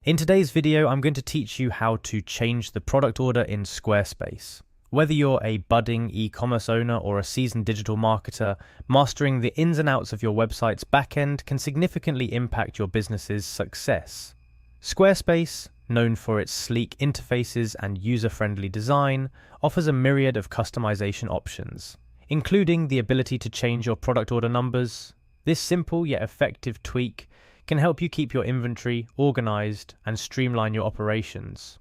In today's video, I'm going to teach you how to change the product order in Squarespace. Whether you're a budding e-commerce owner or a seasoned digital marketer, mastering the ins and outs of your website's backend can significantly impact your business's success. Squarespace, known for its sleek interfaces and user-friendly design, offers a myriad of customization options, including the ability to change your product order numbers. This simple yet effective tweak can help you keep your inventory organized and streamline your operations.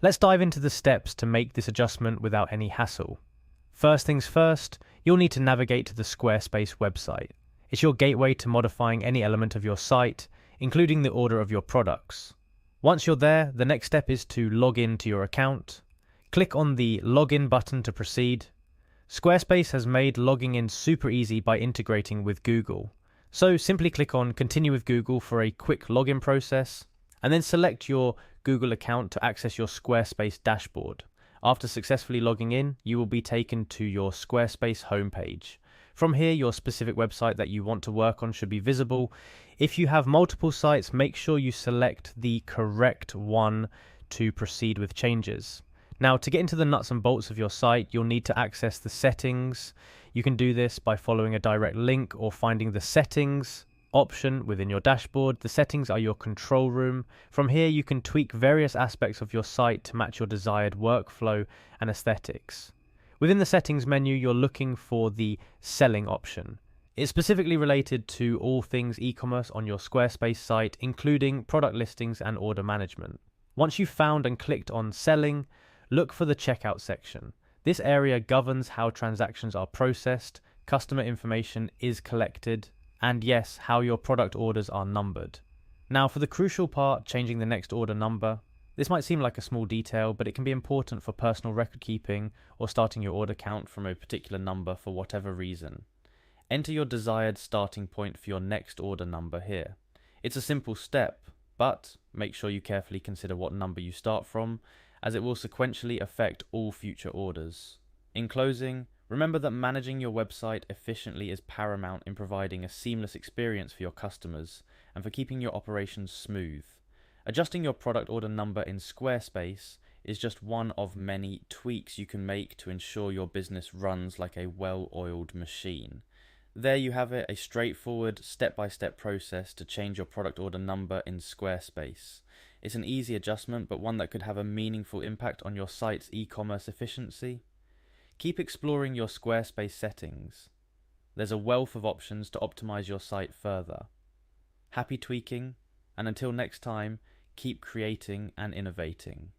Let's dive into the steps to make this adjustment without any hassle. First things first, you'll need to navigate to the Squarespace website. It's your gateway to modifying any element of your site, including the order of your products. Once you're there, the next step is to log in to your account. Click on the Login button to proceed. Squarespace has made logging in super easy by integrating with Google. So simply click on Continue with Google for a quick login process, and then select your Google account to access your Squarespace dashboard. After successfully logging in, you will be taken to your Squarespace homepage. From here, your specific website that you want to work on should be visible. If you have multiple sites, make sure you select the correct one to proceed with changes. Now, to get into the nuts and bolts of your site, you'll need to access the settings. You can do this by following a direct link or finding the settings option within your dashboard. The settings are your control room. From here, you can tweak various aspects of your site to match your desired workflow and aesthetics. Within the settings menu, you're looking for the selling option. It's specifically related to all things e-commerce on your Squarespace site, including product listings and order management. Once you've found and clicked on selling, look for the checkout section. This area governs how transactions are processed, customer information is collected, and yes, how your product orders are numbered. Now for the crucial part, changing the next order number. This might seem like a small detail, but it can be important for personal record keeping or starting your order count from a particular number for whatever reason. Enter your desired starting point for your next order number here. It's a simple step, but make sure you carefully consider what number you start from, as it will sequentially affect all future orders. In closing, remember that managing your website efficiently is paramount in providing a seamless experience for your customers and for keeping your operations smooth. Adjusting your product order number in Squarespace is just one of many tweaks you can make to ensure your business runs like a well-oiled machine. There you have it, a straightforward, step-by-step process to change your product order number in Squarespace. It's an easy adjustment, but one that could have a meaningful impact on your site's e-commerce efficiency. Keep exploring your Squarespace settings. There's a wealth of options to optimize your site further. Happy tweaking, and until next time, keep creating and innovating.